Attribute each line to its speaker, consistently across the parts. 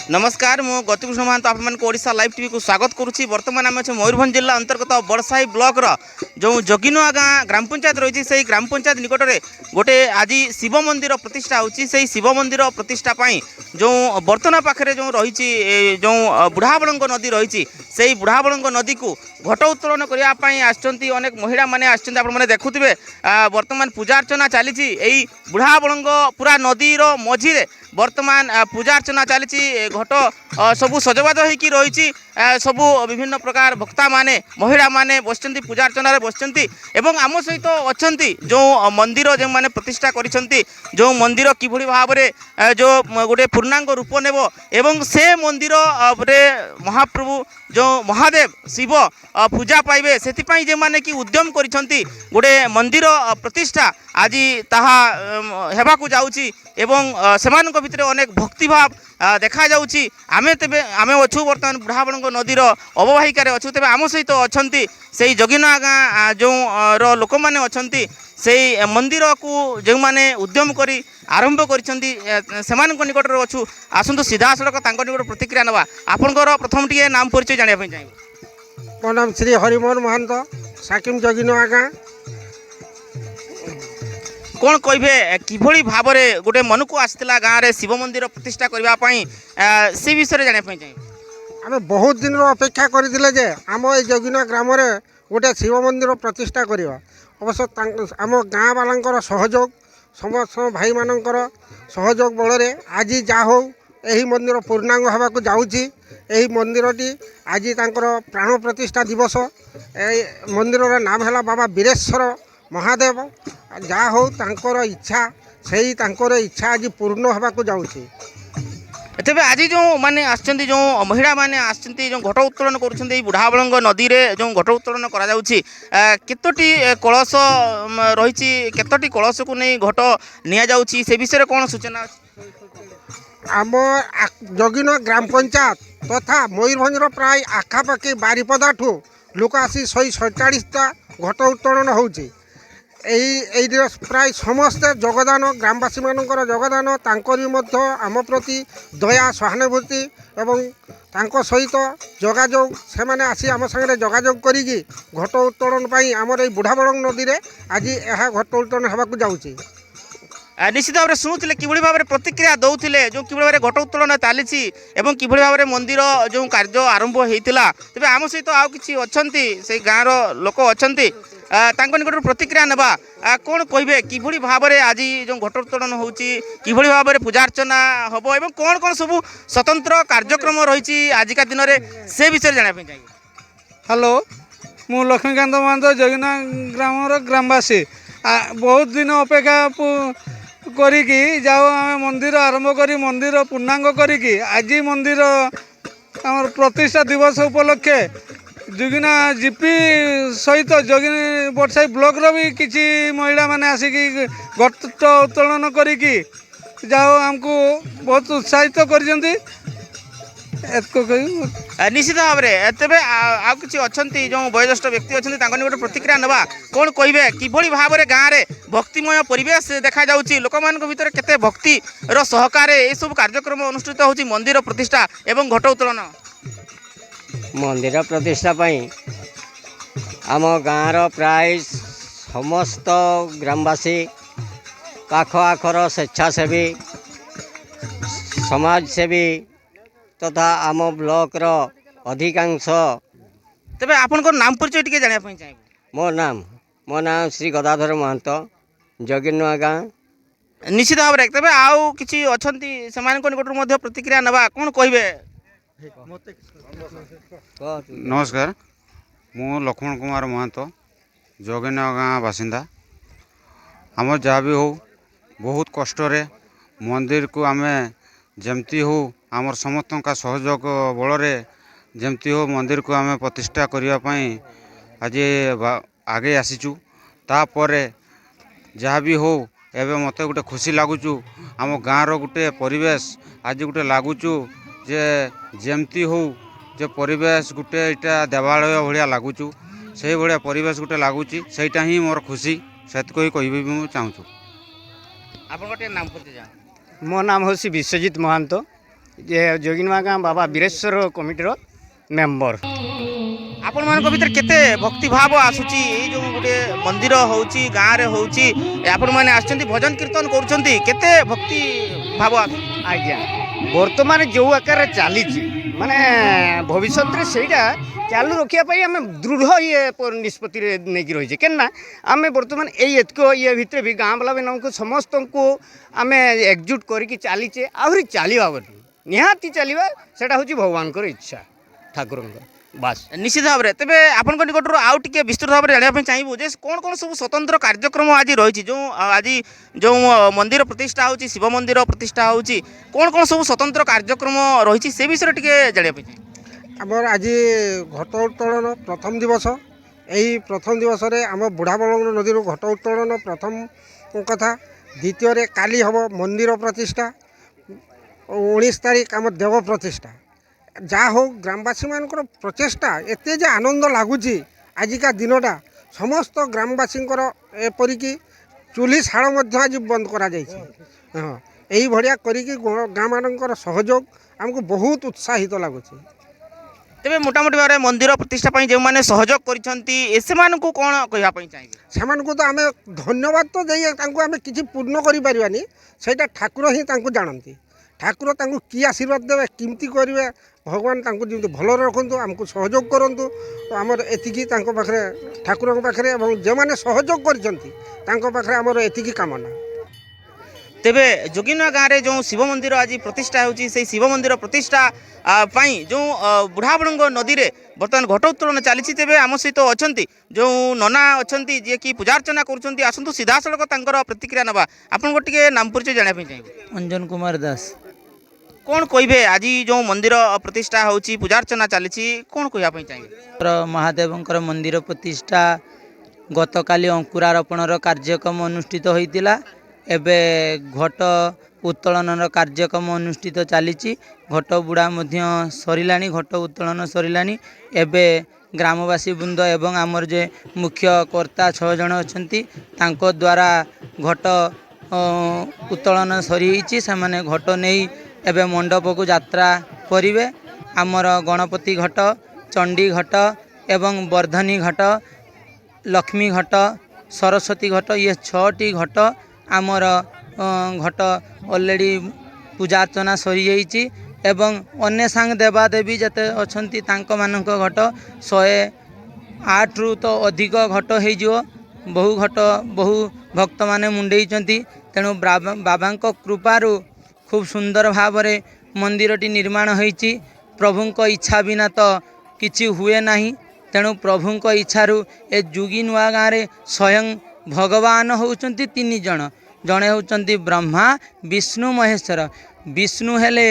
Speaker 1: नमस्कार मु गतिभूषण महांत आपड़ा live TV को स्वागत करुच्ची। बर्तमान आम अच्छे मयूरभंज जिला अंतर्गत बड़साही ब्लॉक जो जगिनुआ गाँ ग्राम पंचायत रही है ग्राम पंचायत निकट में गोटे आज शिव मंदिर प्रतिष्ठा होची। शिव मंदिर प्रतिष्ठा जो बर्तना पाखे जो रही जो बुढ़ाबड़ंग नदी रही से बुढ़ाबड़ंग नदी को घट उत्तोलन करने अनेक महिला मैंने आपने देखुवे बर्तमान पूजा अर्चना चली बुढ़ाबड़ंग पूरा नदीर मझीरे बर्तमान पूजा अर्चना चली घट सबू सजबाज होगी रही सबू विभिन्न प्रकार भक्ता माने महिला माने बसचंती पूजा अर्चना बसचंती एवं आम सहित अच्छा जो मंदिर जो माने प्रतिष्ठा करिसेंती जो मंदिर किभली भाव में जो गोटे पूर्णांग रूप नेब एवं से मंदिर रे महाप्रभु जो महादेव शिव पूजा पाइबे से जो माने कि उद्यम करिसेंती गोटे मंदिर प्रतिष्ठा आज ताहा हेबाकु जाउची एवं सेमानक भितर अनेक भक्तिभाव देखा जाउची। आमे तेबे आमे अछु बर्तमान बुढ़ाबड़ंग नदीर अववाहिकार अछु तेबे आम सहित अच्छी से जगिनुआ गाँ जो लोक मैंने अच्छा से मंदिर को जो मैंने उद्यम करी आरंभ करिसेंती सेमानक निकट रे अछु आसंतु सीधा सड़क तांको निकट प्रतिक्रिया नवा आपनकर प्रथम टिके नाम परिचय जानिया पई चाहिए।
Speaker 2: मो नाम श्री हरिमोहन महंत साकिम जगिनुआ गाँ।
Speaker 1: कौन कहे किभली भाव में गोटे मन को आसला गाँव में शिव मंदिर प्रतिष्ठा करने से विषय जाना चाहिए।
Speaker 2: आम बहुत दिन अपेक्षा करथिले जे आम ए जगिनुआ ग्राम में गोटे शिव मंदिर प्रतिष्ठा करवा अवश्य आम गाँ वालांकर सहयोग समस्त भाई मानकर सहयोग बल आज जा हो यही मंदिर पूर्णांग होगा जाऊँगी। यही मंदिरटी आज तांकर प्राण प्रतिष्ठा दिवस मंदिर नाम है बाबा बीरेश्वर महादेव जा हो तांकर इच्छा से तांकर इच्छा आज पूर्ण होगा जाऊँगी।
Speaker 1: तेज आज जो माने आसचंती जो महिला माने आसचंती जो घट उत्तोलन करुछंती बुढ़ाबड़ंग नदी रे जो घट उत्तोलन करा जाउची केतोटी कलश रहिची केतोटी कलश को नहीं घट निया जाउची से विषय कौन सूचना
Speaker 2: आम जगिनुआ ग्राम पंचायत तथा मयूरभंजर प्राय आखापाखि बारिपदा ठू लोक आसी 147टा घट उत्तोलन होउची। प्राय समस्ते जगदान ग्रामवासी मानकर जगदान तांकरी मध्य आम प्रति दया सहानुभूति एवं तांको सहित जोगाजोग से माने आसी आम संगे जोगाजोग करी घट उत्तोलन पाई आमर ए बुढ़ाबड़ंग नदी रे आज यह घट उत्तोलन होगा जाऊँगी।
Speaker 1: निश्चित भाव में शुणुले कि भाव में प्रतिक्रिया दौले जो कि भाव में घट उत्तोलन चली एवं कि भाव में मंदिर जो कार्य आरंभ होता तेज आम सहित आउ कि अच्छा से गाँव लोक अच्छा निकट प्रतिक्रिया नेबा कौन कहे किभली भाव में आज जो घट उत्तोलन होची किभली भाव में पूजा अर्चना हम एवं कौन कौन सब स्वतंत्र कार्यक्रम रही आजिका दिन में से विषय जाना चाहिए।
Speaker 3: हेलो मु लक्ष्मीकांत महंत जगिनुआ ग्राम ग्रामवासी बहुत दिन अपेक्षा करी जाओ आम मंदिर आरंभ करी मंदिर पूर्णांग करी आज मंदिर आम प्रतिष्ठा दिवस उपलक्षे जगिनुआ जीपी सहित जगिन बड़साही ब्लॉक भी किसी महिला माने आसिकी घट उत्तोलन करी जाओ आमको बहुत उत्साहित कर
Speaker 1: निश्चित भाव में तेरे आउ अच्छा जो वयोज्येष्ठ व्यक्ति अच्छा निकट प्रतिक्रिया नेबा कौन कहे किभली भाव में गाँव में भक्तिमय परिवेश देखा जाउची लोक मान भीतर केते भक्ति रो सहकार ये सब कार्यक्रम अनुष्ठित होची मंदिर प्रतिष्ठा एवं घट उत्तोलन
Speaker 4: मंदिर प्रतिष्ठा आम गाँव प्राय समस्त ग्रामवासी पाख आखर स्वेच्छासेवी समाजसेवी तथा आम ब्लॉक रो अधिकांश
Speaker 1: तेरे आपन नाम परिचय टिके जानिया पई चाहिए।
Speaker 4: मो नाम श्री गदाधर महंत जगिनुआ गाँ।
Speaker 1: निश्चित भाव में तेरे आउ कि अच्छा से निकट प्रतिक्रिया नेबा कौन कहे।
Speaker 5: नमस्कार मु लक्ष्मण कुमार महंत जगिनुआ गाँ बासिंदा। आम जहाँ भी हो बहुत कष्ट मंदिर को आम जमती हो आमर समस्त का सहयोग बल जमती हो मंदिर को आम प्रतिष्ठा करने आज आगे आसीचु तापर जहाँ भी हो एवं मत गोटे खुशी लगुचु आम गाँव गोटे परिवेश आज गोटे लगुचु जे जमती हो जे परिवेश गोटे इटा देवालय भाया लगुचु से भाया परिवेश गोटे लगुच सेटा ही मोर खुशी से कह चाहूँ।
Speaker 1: नाम
Speaker 3: मो नाम हूँ विश्वजित महंत
Speaker 4: ଯେ ଯୋଗିନୂଆ ଗାଁ ବାବା ବୀରେଶ୍ୱର କମିଟିର ମେମ୍ବର।
Speaker 1: ଆପଣମାନଙ୍କ ଭିତରେ କେତେ ଭକ୍ତି ଭାବ ଆସୁଛି ଏଇ ଯେଉଁ ଗୋଟେ ମନ୍ଦିର ହେଉଛି ଗାଁରେ ହେଉଛି ଆପଣମାନେ ଆସିଛନ୍ତି ଭଜନ କୀର୍ତ୍ତନ କରୁଛନ୍ତି କେତେ ଭକ୍ତି ଭାବ ଆସୁଛି?
Speaker 4: ଆଜ୍ଞା ବର୍ତ୍ତମାନ ଯେଉଁ ଆକାରରେ ଚାଲିଛି ମାନେ ଭବିଷ୍ୟତରେ ସେଇଟା ଚାଲୁ ରଖିବା ପାଇଁ ଆମେ ଦୃଢ଼ ନିଷ୍ପତ୍ତିରେ ନେଇକି ରହିଛେ କେନା ଆମେ ବର୍ତ୍ତମାନ ଏଇ ଏତିକ ଭିତରେ ବି ଗାଁ ବାଲାମାନଙ୍କୁ ସମସ୍ତଙ୍କୁ ଆମେ ଏକଜୁଟ କରିକି ଚାଲିଛେ ଆହୁରି ଚାଲିବା ବୋଲି ନିହାତି ଚାଲିବା ସେଇଟା ହେଉଛି ଭଗବାନଙ୍କର ଇଚ୍ଛା ଠାକୁରଙ୍କର ବାସ୍।
Speaker 1: ନିଶ୍ଚିତ ଭାବରେ ତେବେ ଆପଣଙ୍କ ନିକଟରୁ ଆଉ ଟିକେ ବିସ୍ତୃତ ଭାବରେ ଜାଣିବା ପାଇଁ ଚାହିଁବୁ ଯେ କ'ଣ କ'ଣ ସବୁ ସ୍ୱତନ୍ତ୍ର କାର୍ଯ୍ୟକ୍ରମ ଆଜି ରହିଛି ଆଜି ଯେଉଁ ମନ୍ଦିର ପ୍ରତିଷ୍ଠା ହେଉଛି ଶିବ ମନ୍ଦିର ପ୍ରତିଷ୍ଠା ହେଉଛି କ'ଣ କ'ଣ ସବୁ ସ୍ୱତନ୍ତ୍ର କାର୍ଯ୍ୟକ୍ରମ ରହିଛି ସେ ବିଷୟରେ ଟିକେ ଜାଣିବା ପାଇଁ ଚାହିଁବୁ।
Speaker 2: ଆମର ଆଜି ଘଟ ଉତ୍ତୋଳନ ପ୍ରଥମ ଦିବସ। ଏହି ପ୍ରଥମ ଦିବସରେ ଆମ ବୁଢ଼ାବଳଙ୍ଗ ନଦୀରୁ ଘଟ ଉତ୍ତୋଳନ ପ୍ରଥମ କଥା। ଦ୍ୱିତୀୟରେ କାଲି ହେବ ମନ୍ଦିର ପ୍ରତିଷ୍ଠା। 19 ତାରିଖ ଆମ ଦେବ ପ୍ରତିଷ୍ଠା। ଯାହା ହଉ ଗ୍ରାମବାସୀମାନଙ୍କର ପ୍ରଚେଷ୍ଟା ଏତେ ଯେ ଆନନ୍ଦ ଲାଗୁଛି ଆଜିକା ଦିନଟା ସମସ୍ତ ଗ୍ରାମବାସୀଙ୍କର ଏପରିକି ଚୁଲି ଶାଳ ମଧ୍ୟ ଆଜି ବନ୍ଦ କରାଯାଇଛି। ହଁ ଏଇଭଳିଆ କରିକି ଗାଁମାନଙ୍କର ସହଯୋଗ ଆମକୁ ବହୁତ ଉତ୍ସାହିତ ଲାଗୁଛି।
Speaker 1: ତେବେ ମୋଟାମୋଟି ଭାବରେ ମନ୍ଦିର ପ୍ରତିଷ୍ଠା ପାଇଁ ଯେଉଁମାନେ ସହଯୋଗ କରିଛନ୍ତି ସେମାନଙ୍କୁ କ'ଣ କହିବା ପାଇଁ ଚାହିଁବେ?
Speaker 2: ସେମାନଙ୍କୁ ତ ଆମେ ଧନ୍ୟବାଦ ତ ଦେଇ ତାଙ୍କୁ ଆମେ କିଛି ପୂର୍ଣ୍ଣ କରିପାରିବାନି ସେଇଟା ଠାକୁର ହିଁ ତାଙ୍କୁ ଜାଣନ୍ତି। ଠାକୁର ତାଙ୍କୁ କି ଆଶୀର୍ବାଦ ଦେବେ କେମିତି କରିବେ ଭଗବାନ ତାଙ୍କୁ ଯେମିତି ଭଲରେ ରଖନ୍ତୁ ଆମକୁ ସହଯୋଗ କରନ୍ତୁ। ଆମର ଏତିକି ତାଙ୍କ ପାଖରେ ଠାକୁରଙ୍କ ପାଖରେ ଏବଂ ଯେଉଁମାନେ ସହଯୋଗ କରିଛନ୍ତି ତାଙ୍କ ପାଖରେ ଆମର ଏତିକି କାମନା।
Speaker 1: ତେବେ ଯୋଗିନୂଆ ଗାଁରେ ଯେଉଁ ଶିବ ମନ୍ଦିର ଆଜି ପ୍ରତିଷ୍ଠା ହେଉଛି ସେହି ଶିବ ମନ୍ଦିର ପ୍ରତିଷ୍ଠା ପାଇଁ ଯେଉଁ ବୁଢ଼ାବଳଙ୍ଗ ନଦୀରେ ବର୍ତ୍ତମାନ ଘଟ ଉତ୍ତୋଳନ ଚାଲିଛି। ତେବେ ଆମ ସହିତ ଅଛନ୍ତି ଯେଉଁ ନନା ଅଛନ୍ତି ଯିଏକି ପୂଜାର୍ଚ୍ଚନା କରୁଛନ୍ତି ଆସନ୍ତୁ ସିଧାସଳଖ ତାଙ୍କର ପ୍ରତିକ୍ରିୟା ନେବା। ଆପଣଙ୍କ ଟିକେ ନାମ ପରିଚୟ ଜାଣିବା ପାଇଁ ଚାହିଁବୁ।
Speaker 6: ଅଞ୍ଜନ କୁମାର ଦାସ।
Speaker 1: କ'ଣ କହିବେ ଆଜି ଯେଉଁ ମନ୍ଦିର ପ୍ରତିଷ୍ଠା ହେଉଛି ପୂଜାର୍ଚ୍ଚନା ଚାଲିଛି କ'ଣ କହିବା ପାଇଁ ଚାହିଁବେ?
Speaker 6: ମହାଦେବଙ୍କର ମନ୍ଦିର ପ୍ରତିଷ୍ଠା ଗତକାଲି ଅଙ୍କୁରାରୋପଣର କାର୍ଯ୍ୟକ୍ରମ ଅନୁଷ୍ଠିତ ହୋଇଥିଲା। ଏବେ ଘଟ ଉତ୍ତୋଳନର କାର୍ଯ୍ୟକ୍ରମ ଅନୁଷ୍ଠିତ ଚାଲିଛି। ଘଟ ବୁଡ଼ା ମଧ୍ୟ ସରିଲାଣି, ଘଟ ଉତ୍ତୋଳନ ସରିଲାଣି। ଏବେ ଗ୍ରାମବାସୀ ବୃନ୍ଦ ଏବଂ ଆମର ଯେ ମୁଖ୍ୟ କର୍ତ୍ତା 6 ଜଣ ଅଛନ୍ତି ତାଙ୍କ ଦ୍ୱାରା ଘଟ ଉତ୍ତୋଳନ ସରିଯାଇଛି। ସେମାନେ ଘଟ ନେଇ ଏବେ ମଣ୍ଡପକୁ ଯାତ୍ରା କରିବେ। ଆମର ଗଣପତି ଘଟ, ଚଣ୍ଡୀ ଘଟ ଏବଂ ବର୍ଦ୍ଧନୀ ଘଟ, ଲକ୍ଷ୍ମୀ ଘଟ, ସରସ୍ୱତୀ ଘଟ, ଇଏ 6ଟି ଘଟ ଆମର ଘଟ ଅଲରେଡ଼ି ପୂଜାର୍ଚ୍ଚନା ସରିଯାଇଛି ଏବଂ ଅନ୍ୟ ସାଙ୍ଗ ଦେବାଦେବୀ ଯେତେ ଅଛନ୍ତି ତାଙ୍କମାନଙ୍କ ଘଟ 108ରୁ ତ ଅଧିକ ଘଟ ହେଇଯିବ। ବହୁ ଭକ୍ତମାନେ ମୁଣ୍ଡେଇଛନ୍ତି। ତେଣୁ ବାବାଙ୍କ କୃପାରୁ ଖୁବ୍ ସୁନ୍ଦର ଭାବରେ ମନ୍ଦିରଟି ନିର୍ମାଣ ହୋଇଛି। ପ୍ରଭୁଙ୍କ ଇଚ୍ଛା ବିନା ତ କିଛି ହୁଏ ନାହିଁ। ତେଣୁ ପ୍ରଭୁଙ୍କ ଇଚ୍ଛାରୁ ଏ ଯୋଗିନୂଆ ଗାଁରେ ସ୍ୱୟଂ ଭଗବାନ ହେଉଛନ୍ତି 3 ଜଣ। ଜଣେ ହେଉଛନ୍ତି ବ୍ରହ୍ମା, ବିଷ୍ଣୁ, ମହେଶ୍ୱର। ବିଷ୍ଣୁ ହେଲେ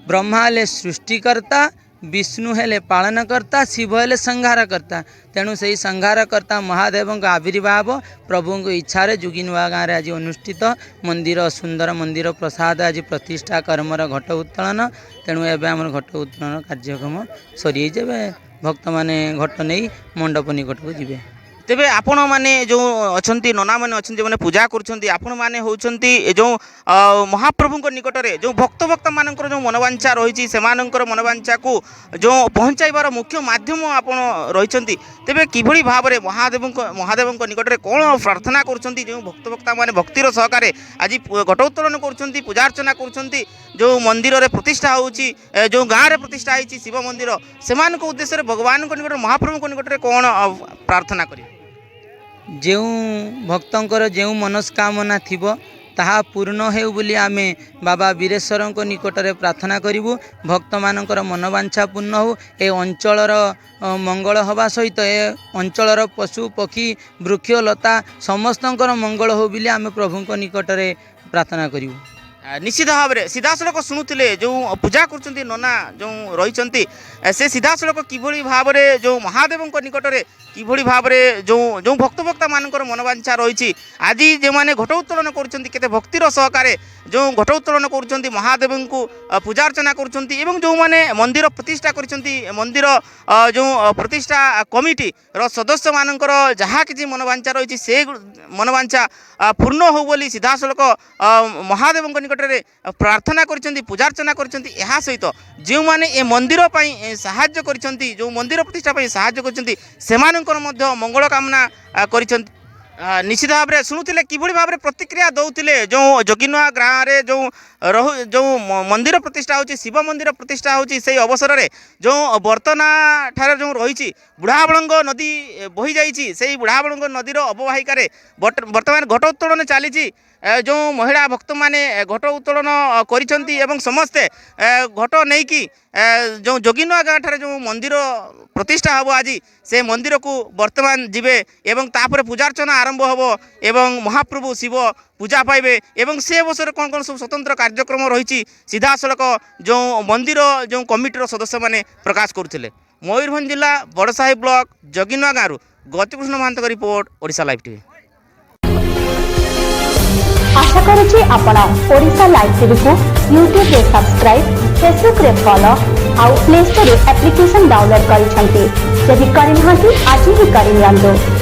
Speaker 6: ବ୍ରହ୍ମା ହେଲେ ସୃଷ୍ଟିକର୍ତ୍ତା, ବିଷ୍ଣୁ ହେଲେ ପାଳନକର୍ତ୍ତା, ଶିବ ହେଲେ ସଂହାରକର୍ତ୍ତା। ତେଣୁ ସେହି ସଂହାରକର୍ତ୍ତା ମହାଦେବଙ୍କ ଆବିର୍ଭାବ ପ୍ରଭୁଙ୍କ ଇଚ୍ଛାରେ ଯୋଗିନୂଆ ଗାଁରେ ଆଜି ଅନୁଷ୍ଠିତ ମନ୍ଦିର ସୁନ୍ଦର ମନ୍ଦିର ପ୍ରସାଦ ଆଜି ପ୍ରତିଷ୍ଠା କର୍ମର ଘଟ ଉତ୍ତୋଳନ। ତେଣୁ ଏବେ ଆମର ଘଟ ଉତ୍ତୋଳନ କାର୍ଯ୍ୟକ୍ରମ ସରିଯାଇଛି। ଏବେ ଭକ୍ତମାନେ ଘଟ ନେଇ ମଣ୍ଡପ ନିକଟକୁ ଯିବେ।
Speaker 1: ତେବେ ଆପଣମାନେ ଯେଉଁ ଅଛନ୍ତି ନନାମାନେ ଅଛନ୍ତି ଯେଉଁମାନେ ପୂଜା କରୁଛନ୍ତି ଆପଣମାନେ ହେଉଛନ୍ତି ଯେଉଁ ମହାପ୍ରଭୁଙ୍କ ନିକଟରେ ଯେଉଁ ଭକ୍ତମାନଙ୍କର ଯେଉଁ ମନୋବାଞ୍ଛା ରହିଛି ସେମାନଙ୍କର ମନୋବାଞ୍ଛାକୁ ଯେଉଁ ପହଞ୍ଚାଇବାର ମୁଖ୍ୟ ମାଧ୍ୟମ ଆପଣ ରହିଛନ୍ତି। ତେବେ କିଭଳି ଭାବରେ ମହାଦେବଙ୍କ ନିକଟରେ କ'ଣ ପ୍ରାର୍ଥନା କରୁଛନ୍ତି ଯେଉଁ ଭକ୍ତମାନେ ଭକ୍ତିର ସହକାରେ ଆଜି ଘଟ ଉତ୍ତୋଳନ କରୁଛନ୍ତି ପୂଜାର୍ଚ୍ଚନା କରୁଛନ୍ତି ଯେଉଁ ମନ୍ଦିରରେ ପ୍ରତିଷ୍ଠା ହେଉଛି ଯେଉଁ ଗାଁରେ ପ୍ରତିଷ୍ଠା ହୋଇଛି ଶିବ ମନ୍ଦିର ସେମାନଙ୍କ ଉଦ୍ଦେଶ୍ୟରେ ଭଗବାନଙ୍କ ନିକଟରେ ମହାପ୍ରଭୁଙ୍କ ନିକଟରେ କ'ଣ ପ୍ରାର୍ଥନା କରିବେ?
Speaker 6: ଯେଉଁ ଭକ୍ତଙ୍କର ଯେଉଁ ମନସ୍କାମନା ଥିବ ତାହା ପୂର୍ଣ୍ଣ ହେଉ ବୋଲି ଆମେ ବାବା ବୀରେଶ୍ୱରଙ୍କ ନିକଟରେ ପ୍ରାର୍ଥନା କରିବୁ। ଭକ୍ତମାନଙ୍କର ମନୋବାଞ୍ଛା ପୂର୍ଣ୍ଣ ହେଉ, ଏ ଅଞ୍ଚଳର ମଙ୍ଗଳ ହେବା ସହିତ ଏ ଅଞ୍ଚଳର ପଶୁ ପକ୍ଷୀ ବୃକ୍ଷଲତା ସମସ୍ତଙ୍କର ମଙ୍ଗଳ ହେଉ ବୋଲି ଆମେ ପ୍ରଭୁଙ୍କ ନିକଟରେ ପ୍ରାର୍ଥନା କରିବୁ।
Speaker 1: ନିଶ୍ଚିତ ଭାବରେ ସିଧାସଳଖ ଶୁଣୁଥିଲେ ଯେଉଁ ପୂଜା କରୁଛନ୍ତି ନନା ଯେଉଁ ରହିଛନ୍ତି से सीधा सड़क किभଳି भाବରେ जो महादेवଙ୍କ निकटରେ किभଳି भाବରେ जो भक्त भक्ता मानकर मनोवांछा रही आज जो मैंने घट उत्तोलन करते भक्तिर सहकारे जो घट उत्तोलन कर महादेव को पूजा अर्चना कर जो मैंने मंदिर प्रतिष्ठा कर मंदिर जो प्रतिष्ठा कमिटी सदस्य मानकर जहाँ किसी मनोवांछा रही से मनोवांछा पूर्ण हो बोली सीधा सड़क महादेव निकटरे प्रार्थना कर पूजा अर्चना कर सहित जो मैंने ए मंदिर साहाय्य करिसेंती जो मंदिर प्रतिष्ठा साहाय्य कर मंगल कामना कर निश्चित भाव में शुणुले किभଳି भाव में प्रतिक्रिया दौले जो जोगिनुआ गाँव में जो मंदिर प्रतिष्ठा होची शिव मंदिर प्रतिष्ठा होची से अवसर में जो बर्तना ठारे जो रही बुढ़ाबलंग नदी बही जाइए से बुढ़ाबलंग नदीर अववाहिकार बर्तमान घट उत्तोलन चली जो महिला भक्त माने घट उत्तोलन कर समस्ते घट नहीं कि जो जोगिनुआ गाँव ठारे जो मंदिर प्रतिष्ठा हम आज से मंदिर को वर्तमान जीवे एवं तापर पूजार्चना आरंभ हम एवं महाप्रभु शिव पूजा पाइबे एवं से अवसर कौन कौन सब स्वतंत्र कार्यक्रम रही सीधा सड़क जो मंदिर जो कमिटीर सदस्य माने प्रकाश करुले। मयूरभंज जिला बड़साही ब्लॉक जोगिनुआ गाँव गतिकृष्ण महांत रिपोर्ट ओडिशा लाइव टीवी।
Speaker 7: आशा करुछि आपण ओडिशा लाइव टीवी को यूट्यूब रे सब्सक्राइब फेसबुक रे फॉलो आउ प्ले स्टोर रे एप्लिकेशन डाउनलोड करिसेंती जदि करिनाहांती आज ही करि नियंतु।